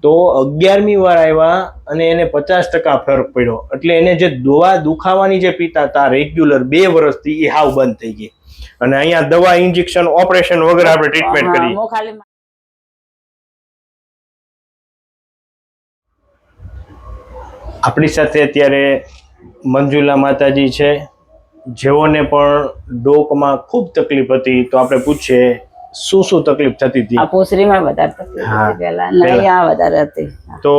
તો 11મી વાર આવ્યા અને એને 50% ફરક પડ્યો. એટલે એને જે દવા દુખાવાની જે પીતા હતા રેગ્યુલર 2 વર્ષથી એ હાવ બંધ થઈ ગઈ. અને અહીંયા દવા ઇન્જેક્શન ઓપરેશન વગર આપણે ટ્રીટમેન્ટ કરી. આપણી સાથે અત્યારે મંજુલા માતાજી છે, જેઓને પણ ડોકમાં ખૂબ તકલીફ હતી. તો આપણે પૂછીએ શું શું તકલીફ થતી હતી? આ પૂછરીમાં વધારે તકલીફ હતી પહેલા, નળિયા વધારે હતી. તો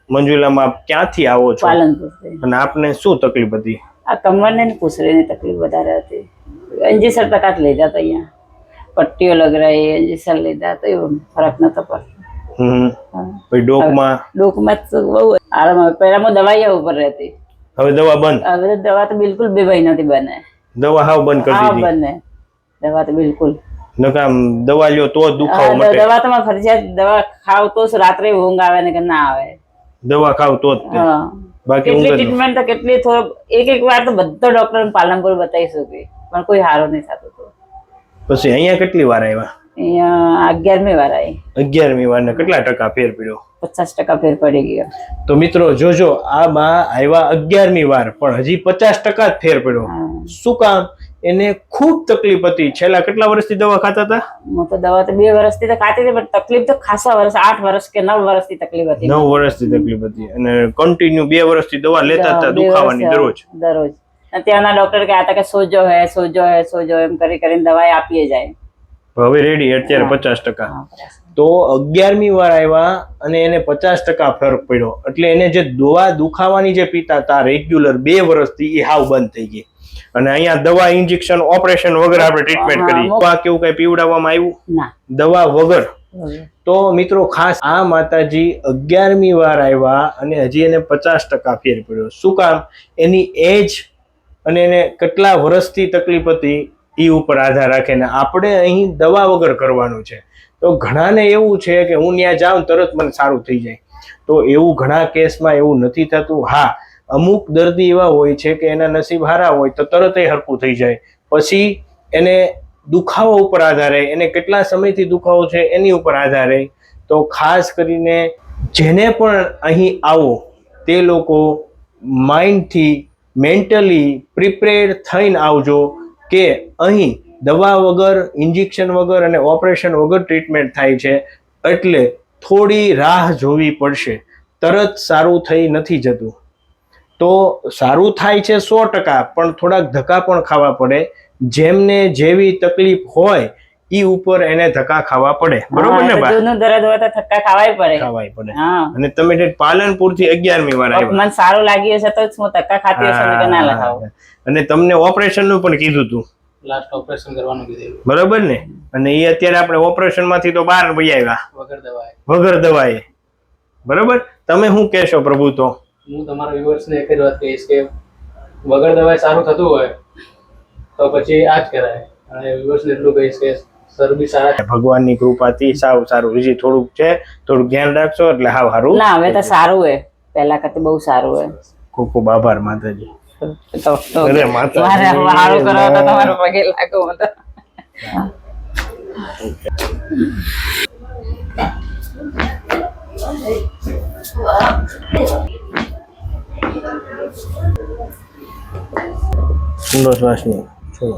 મંજુલામાં ક્યાંથી આવો છો? પાલનપુરથી. અને આપને શું તકલીફ હતી? આ કમરને ને પૂછરીની તકલીફ વધારે હતી. ઇન્જેક્શન તકાત લીધા તો અહીંયા પટ્ટીઓ લગરાઈ, ઇન્જેક્શન લીધા તો એવું ફરક નતો પડતો. ડોકમાં તો બહુ આરામ આવે. પહેલામાં દવાઈ ઉપર રહેતી, હવે દવા બંધ. હવે દવા તો બિલકુલ 2 મહિનાથી બને. દવા હાવ બંધ કરી દીધી. બને દવા તો બિલકુલ નકામ દવા લ્યો તો દુખાવો મટે. દવા તો ફરજિયાત દવા ખાવ તો રાત્રે ઊંઘ આવે ને કે ના આવે. દવા ખાવ તો જ. બાકી કેટલી ટ્રીટમેન્ટ તો કેટલી એક વાર તો બધા ડોક્ટર પાલનપુર બતાવી શકે પણ કોઈ હારો નહીં થતો. પછી અહીંયા કેટલી વાર આવ્યા? અહીંયા 11મી વાર આવી. 11મી વાર ને કેટલા ટકા ફેર પડ્યો? 50% ફેર પડી ગયો. તો મિત્રો જોજો, આ માં આવ્યા 11મી વાર પણ હજી 50% જ ફેર પડ્યો. શું કામ? એને ખૂબ તકલીફ હતી. છેલ્લા કેટલા વર્ષથી દવા ખાતા હતા? હું તો દવા તો 2 વર્ષથી તો ખાતી હતી, પણ તકલીફ તો ખાસા વર્ષ, 8 વર્ષ કે 9 વર્ષથી તકલીફ હતી. 9 વર્ષથી તકલીફ હતી અને કન્ટિન્યુ 2 વર્ષથી દવા લેતા હતા દુખાવાની દરરોજ. ત્યાંના ડોક્ટર કહેતા હતા કે સોજો હે એમ કરીને દવાઈ આપીએ જાય. હવે રેડી અત્યારે 50%. તો 11મી વાર આવ્યા અને એને 50% ફરક પડ્યો. એટલે એને જે દવા દુખાવાની જે પીતા હતા રેગ્યુલર 2 વર્ષથી એ હાવ બંધ થઈ ગઈ. અને અહીંયા દવા ઇન્જેક્શન ઓપરેશન વગર આપણે ટ્રીટમેન્ટ કરી. આ કેવું કઈ પીવડાવવામાં આવ્યું? ના, દવા વગર. તો મિત્રો ખાસ આ માતાજી 11મી વાર આવ્યા અને હજી એને 50% ફેર પડ્યો. શું કામ? એની એજ અને એને કેટલા વર્ષથી તકલીફ હતી એ ઉપર આધાર રાખે ને આપણે અહીં દવા વગર કરવાનું છે. તો ઘણાને એવું છે કે હું ત્યાં જાઉં તરત મને સારું થઈ જાય. તો એવું ઘણા કેસમાં એવું નથી થતું. હા, અમુક દર્દી એવા હોય છે કે એના નસીબ હારા હોય તો તરત એ હરખું થઈ જાય. પછી એને દુખાવો ઉપર આધારે, એને કેટલા સમયથી દુખાવો છે એની ઉપર આધારે. તો ખાસ કરીને જેને પણ અહીં આવો તે લોકો માઇન્ડથી મેન્ટલી પ્રિપેર થઈને આવજો કે અહીં દવા વગર, ઇન્જેક્શન વગર અને ઓપરેશન વગર ટ્રીટમેન્ટ થાય છે. એટલે થોડી રાહ જોવી પડશે, તરત સારું થઈ નથી જતું. તો સારું થાય છે 100%, પણ થોડાક ધક્કા પણ ખાવા પડે. જેમને જેવી તકલીફ હોય ઈ ઉપર એને ધક્કા ખાવા પડે. બરોબર ને ભાઈ? દૂધનું દર્દ હોય તો ધક્કા ખાવાય પડે. અને તમે પાલનપુર થી 11મી વાર આવ્યા. મને સારું લાગ્યું છે તો હું ધક્કા ખાતી હશે કે ના લખાવ. અને તમને ઓપરેશન નું પણ કીધું હતું. લાસ્ટ ઓપરેશન કરવાનું કીધું. બરોબર ને? અને એ અત્યારે આપણે ઓપરેશન માંથી તો બહાર વહી આવ્યા વગર દવાએ. બરોબર? તમે શું કહેશો પ્રભુ? તો હું તમારા વ્યુઅર્સ ને એક જ વાત કહીશ કે વગર દવાએ સારું થતું હોય તો પછી આ જ કરાય. અને વ્યુઅર્સ ને એટલું કહીશ કે સર બી સારા. ભગવાનની કૃપાથી સાવ સારું. હજી થોડુંક છે, થોડુંક ધ્યાન રાખશો એટલે હાવ સારું. ના, હવે તો સારું હે, પહેલા કરતા બહુ સારું હે. ખૂબ ખૂબ આભાર માતાજી. અરે માતાજી, સારું કરો તો તમારા પગે લાગો. ઊંડો શ્વાસ નહીં છોડો.